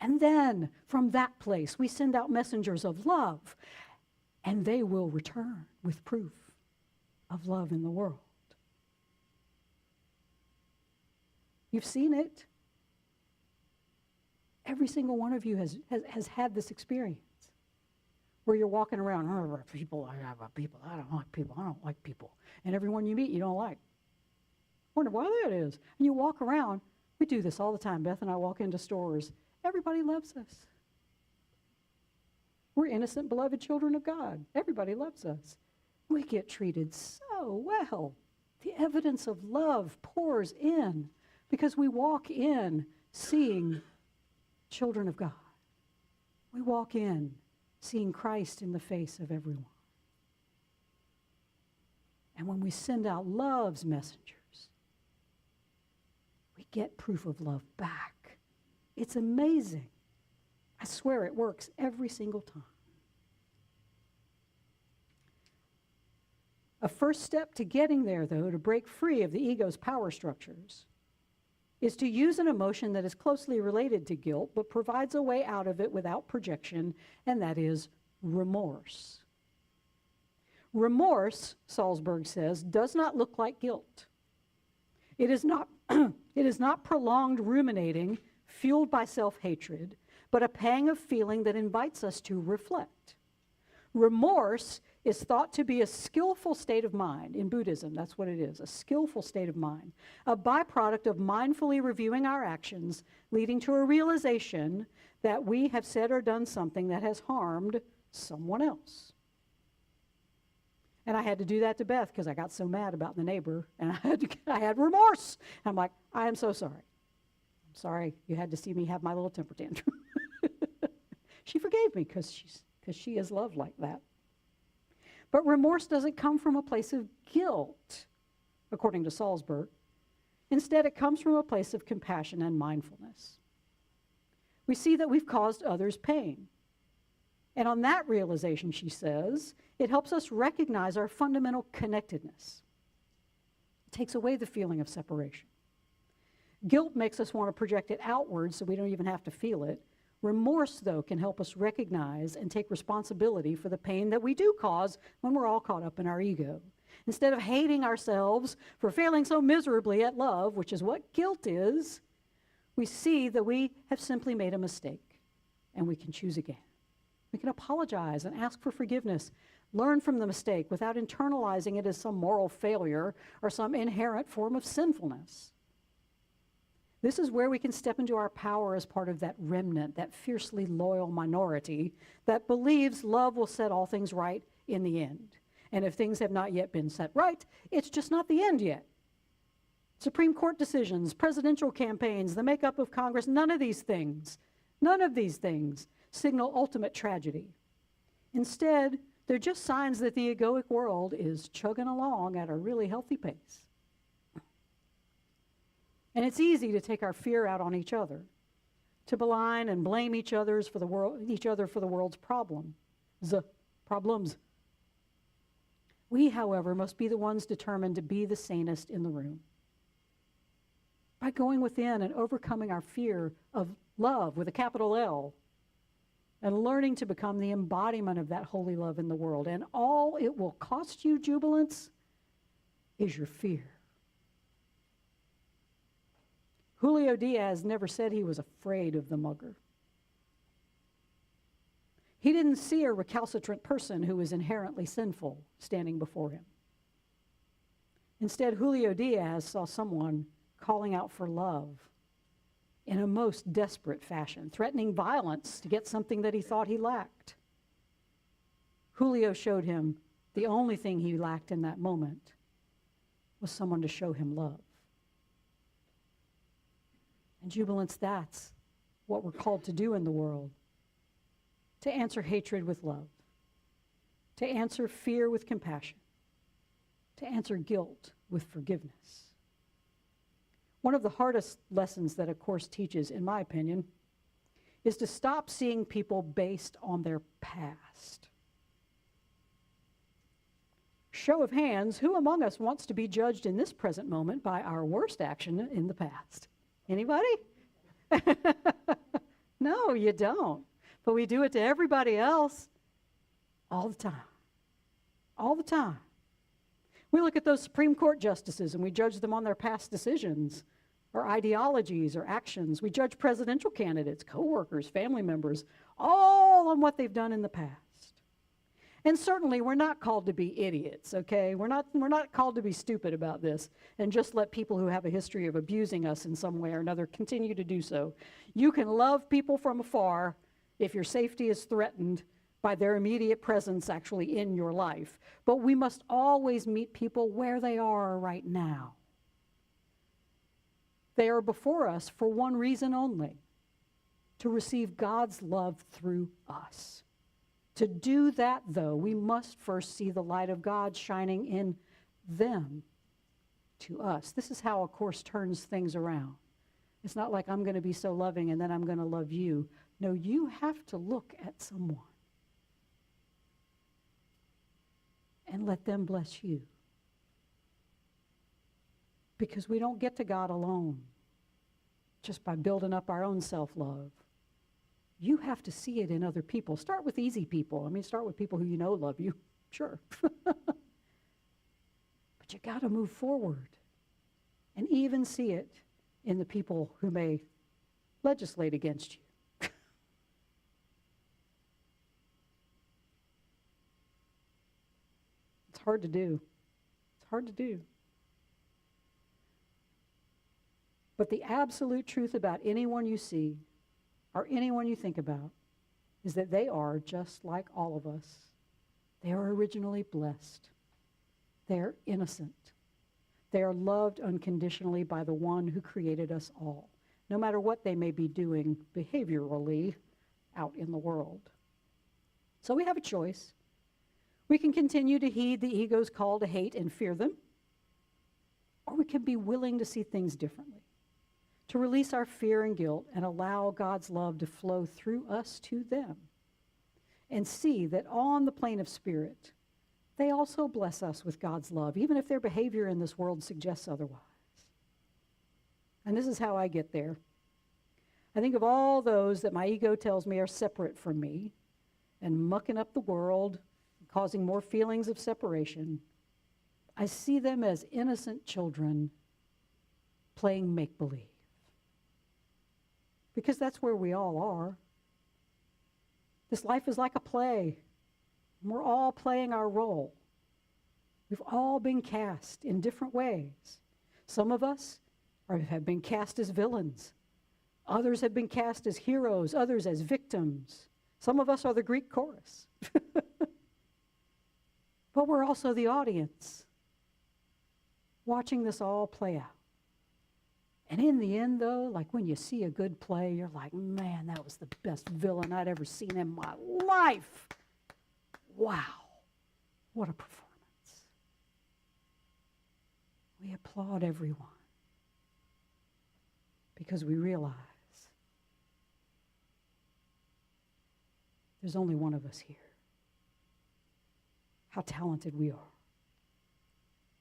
And then from that place, we send out messengers of love, and they will return with proof of love in the world. You've seen it. Every single one of you has had this experience where you're walking around, people, I don't like people. And everyone you meet, you don't like. Wonder why that is. And you walk around, we do this all the time. Beth and I walk into stores. Everybody loves us. We're innocent, beloved children of God. Everybody loves us. We get treated so well. The evidence of love pours in because we walk in seeing children of God. We walk in seeing Christ in the face of everyone. And when we send out love's messengers, we get proof of love back. It's amazing. I swear it works every single time. A first step to getting there, though, to break free of the ego's power structures, is to use an emotion that is closely related to guilt, but provides a way out of it without projection, and that is remorse. Remorse, Salzberg says, does not look like guilt. It is not, it is not prolonged ruminating fueled by self-hatred, but a pang of feeling that invites us to reflect. Remorse is thought to be a skillful state of mind. In Buddhism, that's what it is, a skillful state of mind, a byproduct of mindfully reviewing our actions, leading to a realization that we have said or done something that has harmed someone else. And I had to do that to Beth because I got so mad about the neighbor, and I had remorse. I'm like, I am so sorry. I'm sorry you had to see me have my little temper tantrum. She forgave me because she is loved like that. But remorse doesn't come from a place of guilt, according to Salzburg. Instead, it comes from a place of compassion and mindfulness. We see that we've caused others pain. And on that realization, she says, it helps us recognize our fundamental connectedness. It takes away the feeling of separation. Guilt makes us want to project it outward so we don't even have to feel it. Remorse, though, can help us recognize and take responsibility for the pain that we do cause when we're all caught up in our ego. Instead of hating ourselves for failing so miserably at love, which is what guilt is, we see that we have simply made a mistake, and we can choose again. We can apologize and ask for forgiveness, learn from the mistake without internalizing it as some moral failure or some inherent form of sinfulness. This is where we can step into our power as part of that remnant, that fiercely loyal minority that believes love will set all things right in the end. And if things have not yet been set right, it's just not the end yet. Supreme Court decisions, presidential campaigns, the makeup of Congress, none of these things signal ultimate tragedy. Instead, they're just signs that the egoic world is chugging along at a really healthy pace. And it's easy to take our fear out on each other, to malign and blame each other for the world's problems. We, however, must be the ones determined to be the sanest in the room. By going within and overcoming our fear of love with a capital L, and learning to become the embodiment of that holy love in the world. And all it will cost you, jubilants, is your fear. Julio Diaz never said he was afraid of the mugger. He didn't see a recalcitrant person who was inherently sinful standing before him. Instead, Julio Diaz saw someone calling out for love in a most desperate fashion, threatening violence to get something that he thought he lacked. Julio showed him the only thing he lacked in that moment was someone to show him love. And jubilants, that's what we're called to do in the world. To answer hatred with love. To answer fear with compassion. To answer guilt with forgiveness. One of the hardest lessons that a course teaches, in my opinion, is to stop seeing people based on their past. Show of hands, who among us wants to be judged in this present moment by our worst action in the past? Anybody? No, you don't. But we do it to everybody else all the time. All the time. We look at those Supreme Court justices and we judge them on their past decisions or ideologies or actions. We judge presidential candidates, coworkers, family members, all on what they've done in the past. And certainly we're not called to be idiots, okay? We're not called to be stupid about this and just let people who have a history of abusing us in some way or another continue to do so. You can love people from afar if your safety is threatened by their immediate presence actually in your life. But we must always meet people where they are right now. They are before us for one reason only, to receive God's love through us. To do that, though, we must first see the light of God shining in them to us. This is how a course turns things around. It's not like I'm going to be so loving and then I'm going to love you. No, you have to look at someone and let them bless you. Because we don't get to God alone just by building up our own self-love. You have to see it in other people. Start with easy people. I mean, start with people who you know love you, sure. But you got to move forward and even see it in the people who may legislate against you. hard to do. It's hard to do. But the absolute truth about anyone you see or anyone you think about is that they are just like all of us. They are originally blessed. They are innocent. They are loved unconditionally by the one who created us all, no matter what they may be doing behaviorally out in the world. So we have a choice. We can continue to heed the ego's call to hate and fear them, or we can be willing to see things differently, to release our fear and guilt and allow God's love to flow through us to them, and see that on the plane of spirit, they also bless us with God's love, even if their behavior in this world suggests otherwise. And this is how I get there. I think of all those that my ego tells me are separate from me and mucking up the world, causing more feelings of separation. I see them as innocent children playing make-believe. Because that's where we all are. This life is like a play. And we're all playing our role. We've all been cast in different ways. Some of us have been cast as villains. Others have been cast as heroes, others as victims. Some of us are the Greek chorus. But we're also the audience, watching this all play out. And in the end, though, like when you see a good play, you're like, man, that was the best villain I'd ever seen in my life. Wow, what a performance. We applaud everyone because we realize there's only one of us here. How talented we are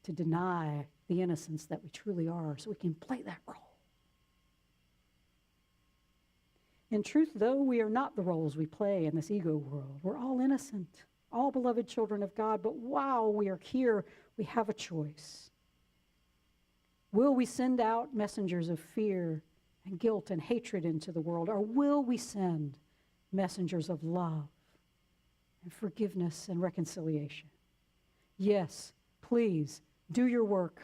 to deny the innocence that we truly are so we can play that role. In truth, though, we are not the roles we play in this ego world. We're all innocent, all beloved children of God, but while we are here, we have a choice. Will we send out messengers of fear and guilt and hatred into the world, or will we send messengers of love and forgiveness and reconciliation? Yes, please, do your work.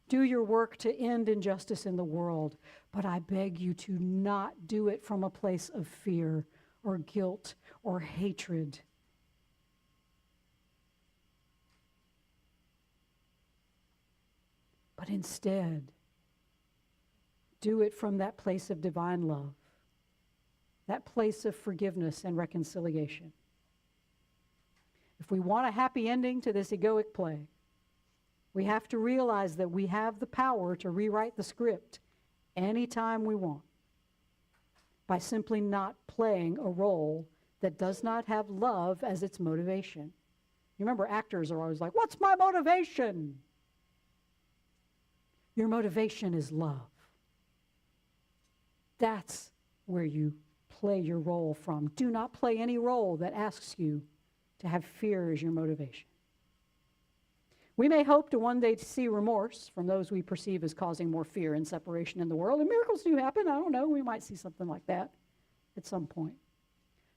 Do your work to end injustice in the world, but I beg you to not do it from a place of fear or guilt or hatred. But instead, do it from that place of divine love, that place of forgiveness and reconciliation. If we want a happy ending to this egoic play, we have to realize that we have the power to rewrite the script anytime we want by simply not playing a role that does not have love as its motivation. You remember, actors are always like, what's my motivation? Your motivation is love. That's where you play your role from. Do not play any role that asks you to have fear as your motivation. We may hope to one day to see remorse from those we perceive as causing more fear and separation in the world, and miracles do happen. I don't know, we might see something like that at some point.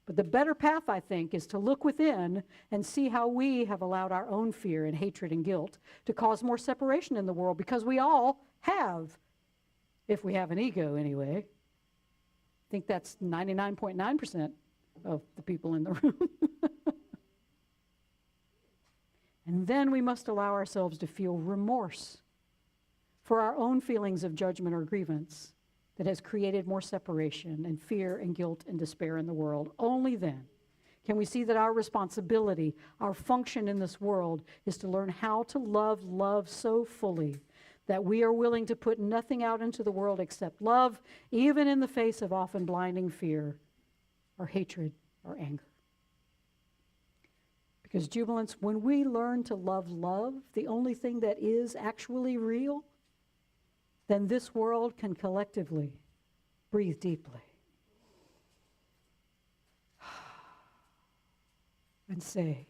But the better path, I think, is to look within and see how we have allowed our own fear and hatred and guilt to cause more separation in the world, because we all have, if we have an ego anyway. I think that's 99.9% of the people in the room. And then we must allow ourselves to feel remorse for our own feelings of judgment or grievance that has created more separation and fear and guilt and despair in the world. Only then can we see that our responsibility, our function in this world, is to learn how to love so fully that we are willing to put nothing out into the world except love, even in the face of often blinding fear or hatred or anger. Because, jubilants, when we learn to love, the only thing that is actually real, then this world can collectively breathe deeply and say,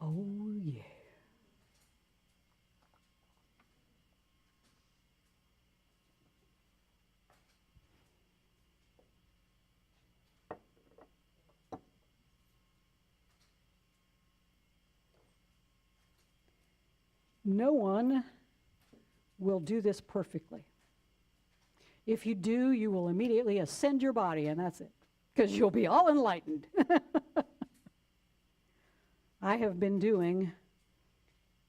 oh yeah. No one will do this perfectly. If you do, you will immediately ascend your body, and that's it, because you'll be all enlightened. I have been doing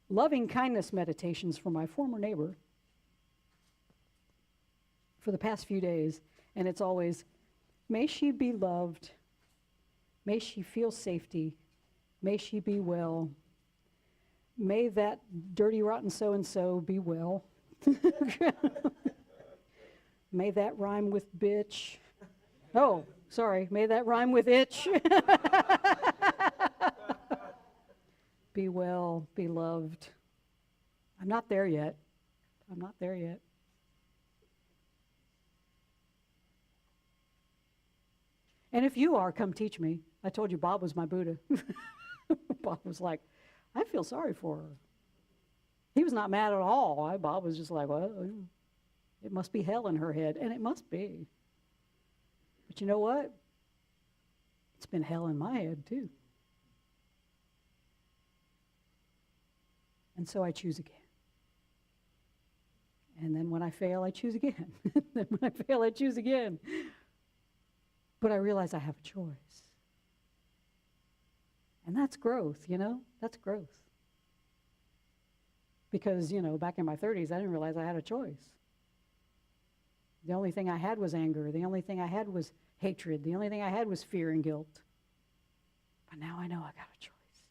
loving kindness meditations for my former neighbor for the past few days, and it's always, may she be loved, may she feel safety, may she be well, may that dirty, rotten so-and-so be well. May that rhyme with bitch. Oh, sorry, may that rhyme with itch. Be well, be loved. I'm not there yet. I'm not there yet. And if you are, come teach me. I told you Bob was my Buddha. Bob was like, I feel sorry for her. He was not mad at all. Bob was just like, well, it must be hell in her head, and it must be. But you know what? It's been hell in my head, too. And so I choose again. And then when I fail, I choose again. Then when I fail, I choose again. But I realize I have a choice. And that's growth, you know? That's growth. Because, you know, back in my 30s, I didn't realize I had a choice. The only thing I had was anger. The only thing I had was hatred. The only thing I had was fear and guilt. But now I know I got a choice.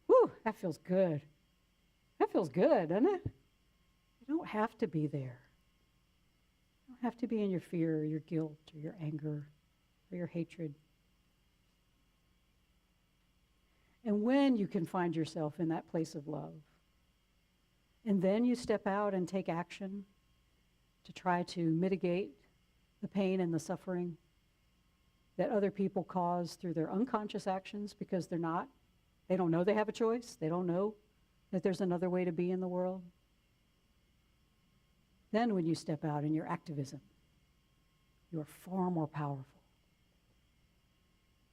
Whew, that feels good. That feels good, doesn't it? You don't have to be there. You don't have to be in your fear or your guilt or your anger or your hatred. And when you can find yourself in that place of love, and then you step out and take action to try to mitigate the pain and the suffering that other people cause through their unconscious actions because they don't know they have a choice. They don't know that there's another way to be in the world. Then when you step out in your activism, you are far more powerful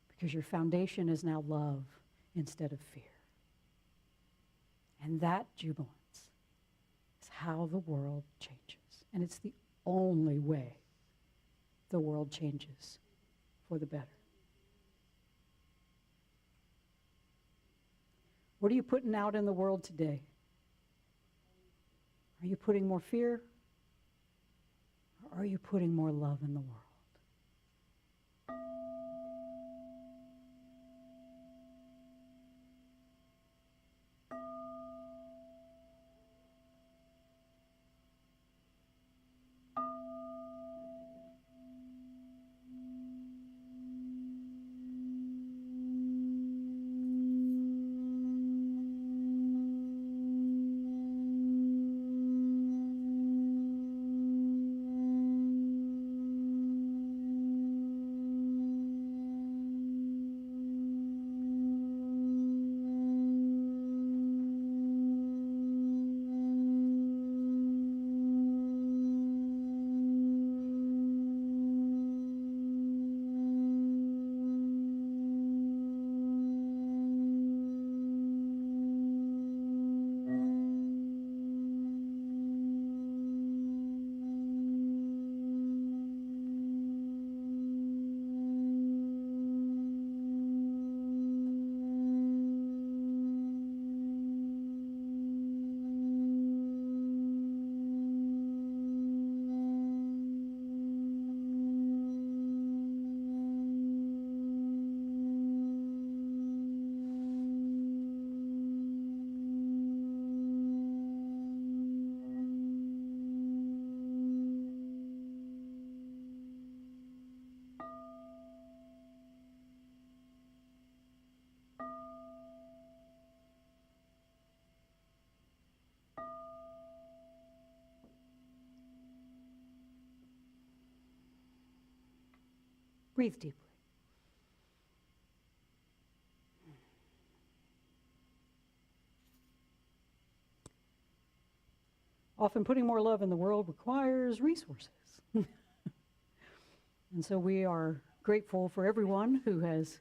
because your foundation is now love instead of fear. And that jubilance is how the world changes. And it's the only way the world changes for the better. What are you putting out in the world today? Are you putting more fear? Or are you putting more love in the world? Breathe deeply. Often putting more love in the world requires resources. And so we are grateful for everyone who has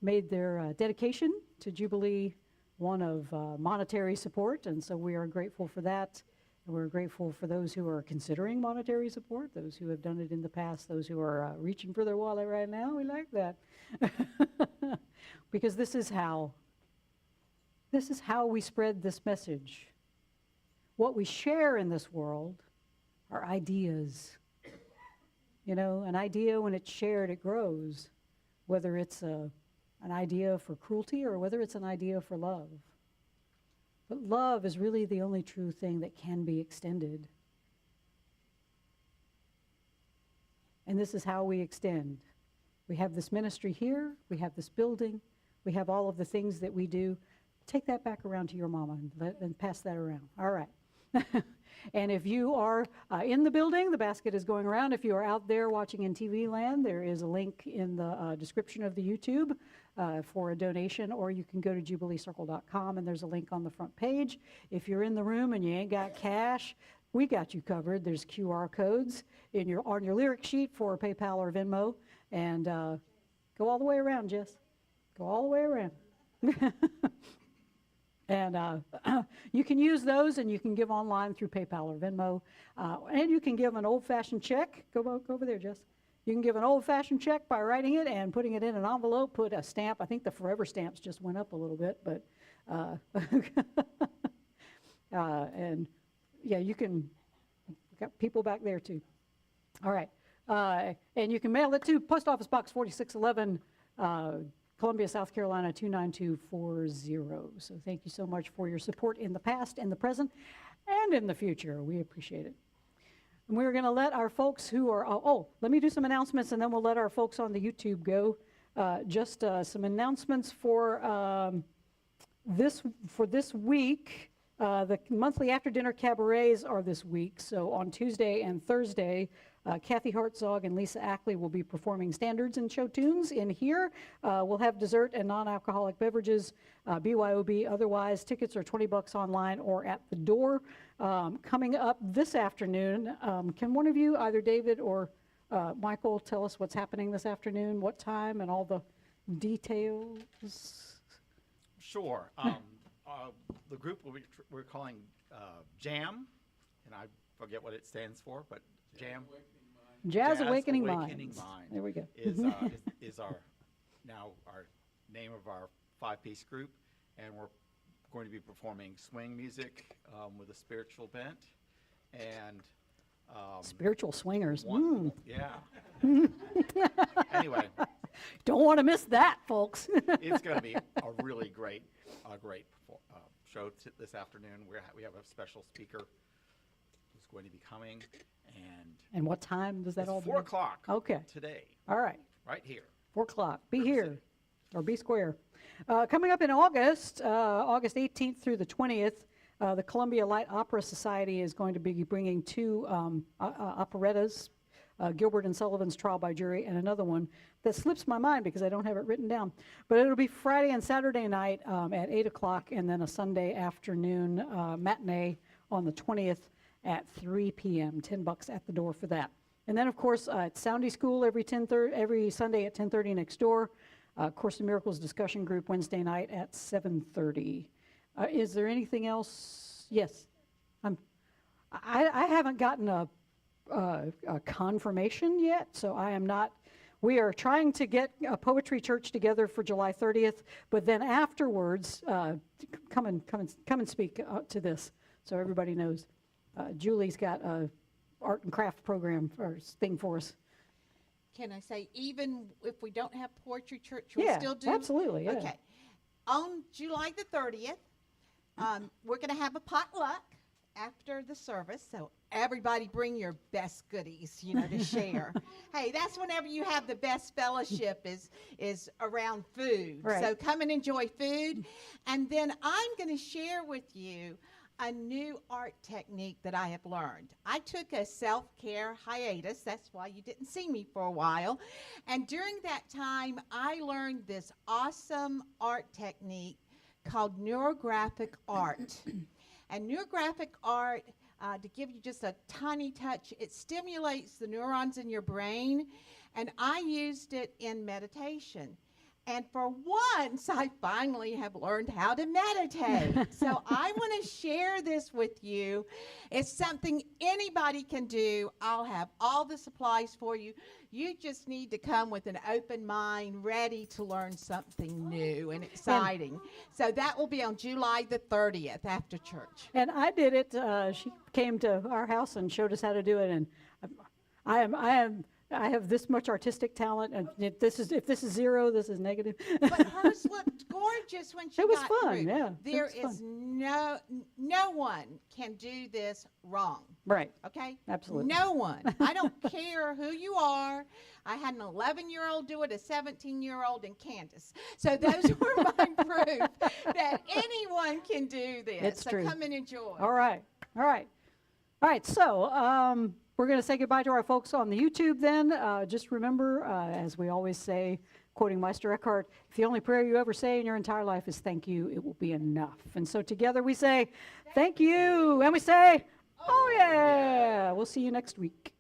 made their dedication to Jubilee one of monetary support, and so we are grateful for that. And we're grateful for those who are considering monetary support, those who have done it in the past, those who are reaching for their wallet right now. We like that. Because this is how we spread this message. What we share in this world are ideas. You know, an idea, when it's shared, it grows, whether it's an idea for cruelty or whether it's an idea for love. But love is really the only true thing that can be extended. And this is how we extend. We have this ministry here, we have this building, we have all of the things that we do. Take that back around to your mama and pass that around. All right. And if you are in the building, the basket is going around. If you are out there watching in TV land, there is a link in the description of the YouTube for a donation, or you can go to jubileecircle.com and there's a link on the front page. If you're in the room and you ain't got cash, we got you covered. There's QR codes on your lyric sheet for PayPal or Venmo. And go all the way around, Jess. Go all the way around. And you can use those, and you can give online through PayPal or Venmo. And you can give an old-fashioned check. Go over there, Jess. You can give an old-fashioned check by writing it and putting it in an envelope, put a stamp. I think the forever stamps just went up a little bit, but and yeah, you can. We've got people back there too. All right, and you can mail it to Post Office Box 4611, Columbia, South Carolina 29240. So thank you so much for your support in the past, in the present, and in the future. We appreciate it. And we're going to let our folks who are, let me do some announcements, and then we'll let our folks on the YouTube go. Just some announcements for this week. The monthly after-dinner cabarets are this week. So on Tuesday and Thursday, Kathy Hartzog and Lisa Ackley will be performing standards and show tunes in here. We'll have dessert and non-alcoholic beverages, BYOB. Otherwise, tickets are $20 online or at the door. Coming up this afternoon, can one of you, either David or Michael, tell us what's happening this afternoon, what time, and all the details? Sure. The group we're calling JAM, and I forget what it stands for, but JAM. Jazz Awakening Mind. There we go. is our name of our 5-piece group, and we're going to be performing swing music with a spiritual bent, and Spiritual swingers. Yeah. Anyway, don't want to miss that, folks. it's going to be a really great show this afternoon. We have a special speaker who's going to be coming, and what time does that it's all 4 o'clock. Okay. Today. All right. Right here. 4 o'clock. Be River here. City. Or be square. Coming up in August, August 18th through the 20th, the Columbia Light Opera Society is going to be bringing 2 operettas, Gilbert and Sullivan's Trial by Jury, and another one that slips my mind because I don't have it written down. But it'll be Friday and Saturday night at 8 o'clock, and then a Sunday afternoon matinee on the 20th at 3 p.m., $10 at the door for that. And then, of course, at Soundy School every Sunday at 10:30 next door. Course in Miracles discussion group Wednesday night at 7:30. Is there anything else? Yes. I haven't gotten a confirmation yet, so I am not. We are trying to get a poetry church together for July 30th, but then afterwards, come and speak to this, so everybody knows. Julie's got a art and craft program or thing for us. Can I say, even if we don't have poetry church, we'll still do? Absolutely, yeah. Okay. On July the 30th, we're going to have a potluck after the service, so everybody bring your best goodies, to share. Hey, that's whenever you have the best fellowship is around food. Right. So come and enjoy food. And then I'm going to share with you a new art technique that I have learned. I took a self-care hiatus. That's why you didn't see me for a while. And during that time, I learned this awesome art technique called neurographic art. And neurographic art, to give you just a tiny touch, it stimulates the neurons in your brain. And I used it in meditation. And for once, I finally have learned how to meditate. So I want to share this with you. It's something anybody can do. I'll have all the supplies for you. You just need to come with an open mind, ready to learn something new and exciting. So that will be on July the 30th after church. And I did it. She came to our house and showed us how to do it. And I have this much artistic talent, and if this is zero, this is negative. But hers looked gorgeous when she It was got fun, through. yeah, it There was is no one can do this wrong. Right. Okay? Absolutely. No one. I don't care who you are. I had an 11-year-old do it, a 17-year-old, and Candace. So those were my proof that anyone can do this. It's so true. come and enjoy. All right. So we're going to say goodbye to our folks on the YouTube then. Just remember, as we always say, quoting Meister Eckhart, if the only prayer you ever say in your entire life is thank you, it will be enough. And so together we say thank you. And we say, oh yeah. We'll see you next week.